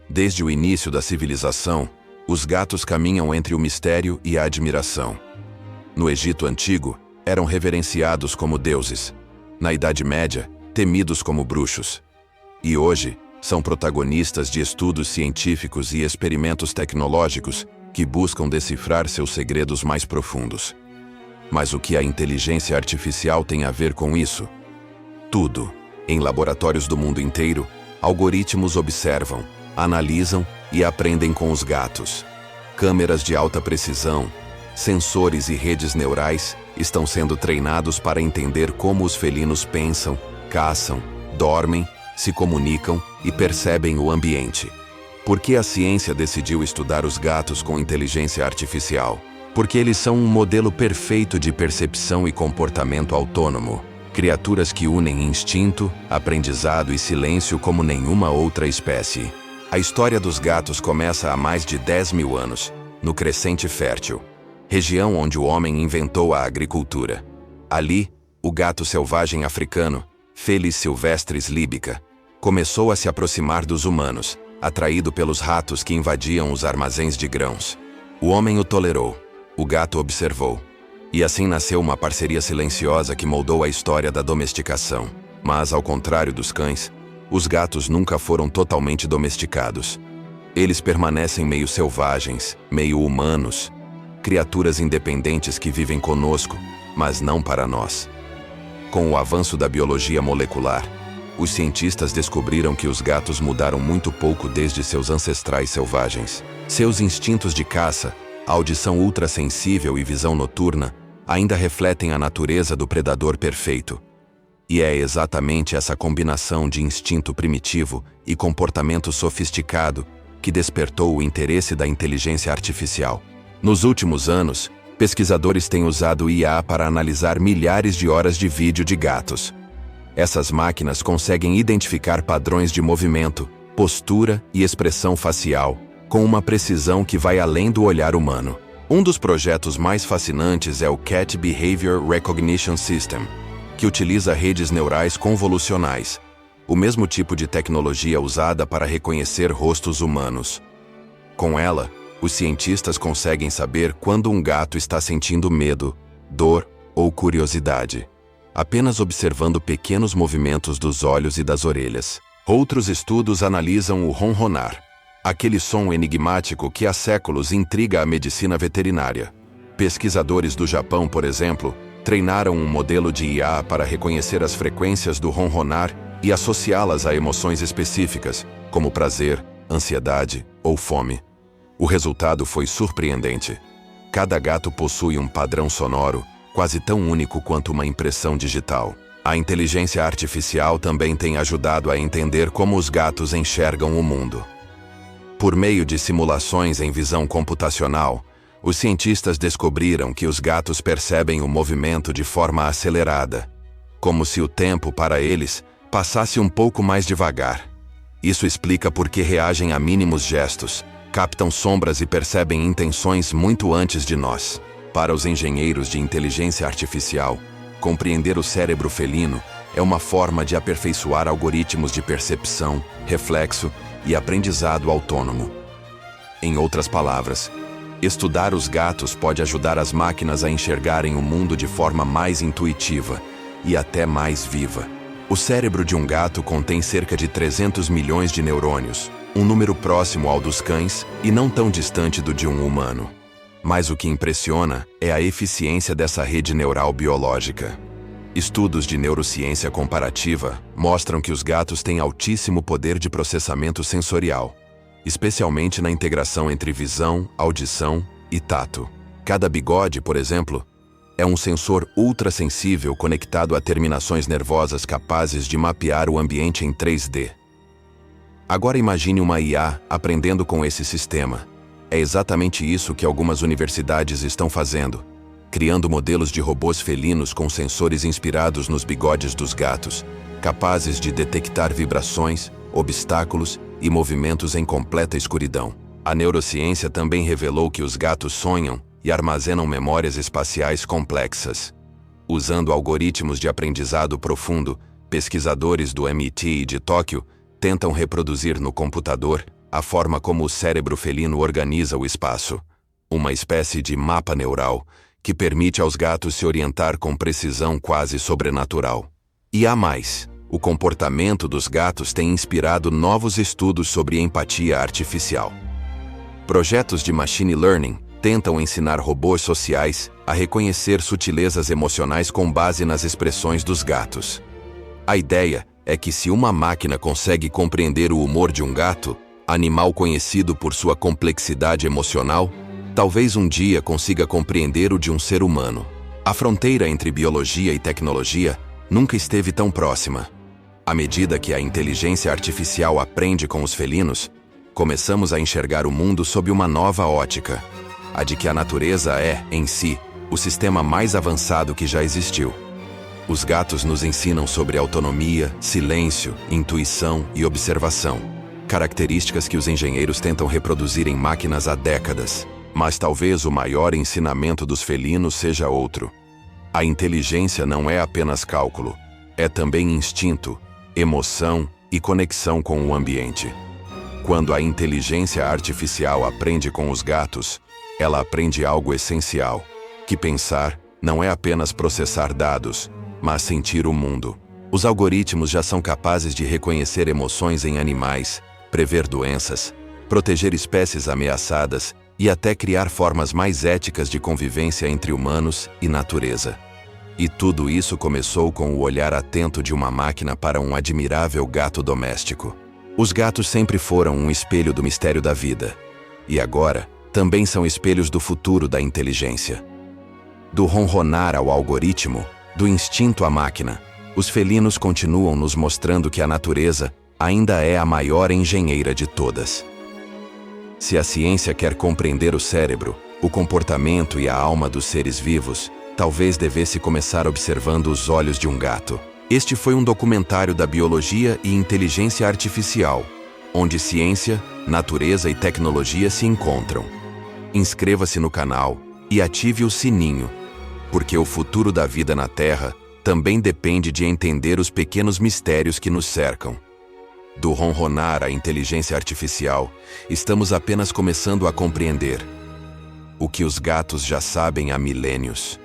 Desde o início da civilização, os gatos caminham entre o mistério e a admiração. No Egito Antigo, eram reverenciados como deuses. Na Idade Média, temidos como bruxos. E hoje, são protagonistas de estudos científicos e experimentos tecnológicos que buscam decifrar seus segredos mais profundos. Mas o que a inteligência artificial tem a ver com isso? Tudo. Em laboratórios do mundo inteiro, algoritmos observam, analisam e aprendem com os gatos. Câmeras de alta precisão, sensores e redes neurais estão sendo treinados para entender como os felinos pensam, caçam, dormem, se comunicam e percebem o ambiente. Por que a ciência decidiu estudar os gatos com inteligência artificial? Porque eles são um modelo perfeito de percepção e comportamento autônomo. Criaturas que unem instinto, aprendizado e silêncio como nenhuma outra espécie. A história dos gatos começa há mais de 10.000 anos, no Crescente Fértil, região onde o homem inventou a agricultura. Ali, o gato selvagem africano, Felis silvestris libica, começou a se aproximar dos humanos, atraído pelos ratos que invadiam os armazéns de grãos. O homem o tolerou, o gato observou. E assim nasceu uma parceria silenciosa que moldou a história da domesticação. Mas, ao contrário dos cães, os gatos nunca foram totalmente domesticados. Eles permanecem meio selvagens, meio humanos, criaturas independentes que vivem conosco, mas não para nós. Com o avanço da biologia molecular, os cientistas descobriram que os gatos mudaram muito pouco desde seus ancestrais selvagens. Seus instintos de caça, audição ultrassensível e visão noturna ainda refletem a natureza do predador perfeito. E é exatamente essa combinação de instinto primitivo e comportamento sofisticado que despertou o interesse da inteligência artificial. Nos últimos anos, pesquisadores têm usado IA para analisar milhares de horas de vídeo de gatos. Essas máquinas conseguem identificar padrões de movimento, postura e expressão facial, com uma precisão que vai além do olhar humano. Um dos projetos mais fascinantes é o Cat Behavior Recognition System, que utiliza redes neurais convolucionais, o mesmo tipo de tecnologia usada para reconhecer rostos humanos. Com ela, os cientistas conseguem saber quando um gato está sentindo medo, dor ou curiosidade, apenas observando pequenos movimentos dos olhos e das orelhas. Outros estudos analisam o ronronar, aquele som enigmático que há séculos intriga a medicina veterinária. Pesquisadores do Japão, por exemplo, treinaram um modelo de IA para reconhecer as frequências do ronronar e associá-las a emoções específicas, como prazer, ansiedade ou fome. O resultado foi surpreendente. Cada gato possui um padrão sonoro, quase tão único quanto uma impressão digital. A inteligência artificial também tem ajudado a entender como os gatos enxergam o mundo. Por meio de simulações em visão computacional, os cientistas descobriram que os gatos percebem o movimento de forma acelerada, como se o tempo para eles passasse um pouco mais devagar. Isso explica por que reagem a mínimos gestos, captam sombras e percebem intenções muito antes de nós. Para os engenheiros de inteligência artificial, compreender o cérebro felino é uma forma de aperfeiçoar algoritmos de percepção, reflexo e aprendizado autônomo. Em outras palavras, estudar os gatos pode ajudar as máquinas a enxergarem o mundo de forma mais intuitiva e até mais viva. O cérebro de um gato contém cerca de 300 milhões de neurônios, um número próximo ao dos cães e não tão distante do de um humano. Mas o que impressiona é a eficiência dessa rede neural biológica. Estudos de neurociência comparativa mostram que os gatos têm altíssimo poder de processamento sensorial, especialmente na integração entre visão, audição e tato. Cada bigode, por exemplo, é um sensor ultrassensível conectado a terminações nervosas capazes de mapear o ambiente em 3D. Agora imagine uma IA aprendendo com esse sistema. É exatamente isso que algumas universidades estão fazendo, criando modelos de robôs felinos com sensores inspirados nos bigodes dos gatos, capazes de detectar vibrações, obstáculos e movimentos em completa escuridão. A neurociência também revelou que os gatos sonham e armazenam memórias espaciais complexas. Usando algoritmos de aprendizado profundo, pesquisadores do MIT e de Tóquio tentam reproduzir no computador a forma como o cérebro felino organiza o espaço. Uma espécie de mapa neural que permite aos gatos se orientar com precisão quase sobrenatural. E há mais. O comportamento dos gatos tem inspirado novos estudos sobre empatia artificial. Projetos de machine learning tentam ensinar robôs sociais a reconhecer sutilezas emocionais com base nas expressões dos gatos. A ideia é que se uma máquina consegue compreender o humor de um gato, animal conhecido por sua complexidade emocional, talvez um dia consiga compreender o de um ser humano. A fronteira entre biologia e tecnologia nunca esteve tão próxima. À medida que a inteligência artificial aprende com os felinos, começamos a enxergar o mundo sob uma nova ótica, a de que a natureza é, em si, o sistema mais avançado que já existiu. Os gatos nos ensinam sobre autonomia, silêncio, intuição e observação, características que os engenheiros tentam reproduzir em máquinas há décadas. Mas talvez o maior ensinamento dos felinos seja outro. A inteligência não é apenas cálculo, é também instinto, emoção e conexão com o ambiente. Quando a inteligência artificial aprende com os gatos, ela aprende algo essencial, que pensar não é apenas processar dados, mas sentir o mundo. Os algoritmos já são capazes de reconhecer emoções em animais, prever doenças, proteger espécies ameaçadas e até criar formas mais éticas de convivência entre humanos e natureza. E tudo isso começou com o olhar atento de uma máquina para um admirável gato doméstico. Os gatos sempre foram um espelho do mistério da vida. E agora, também são espelhos do futuro da inteligência. Do ronronar ao algoritmo, do instinto à máquina, os felinos continuam nos mostrando que a natureza ainda é a maior engenheira de todas. Se a ciência quer compreender o cérebro, o comportamento e a alma dos seres vivos, talvez devesse começar observando os olhos de um gato. Este foi um documentário da biologia e inteligência artificial, onde ciência, natureza e tecnologia se encontram. Inscreva-se no canal e ative o sininho, porque o futuro da vida na Terra também depende de entender os pequenos mistérios que nos cercam. Do ronronar à inteligência artificial, estamos apenas começando a compreender o que os gatos já sabem há milênios.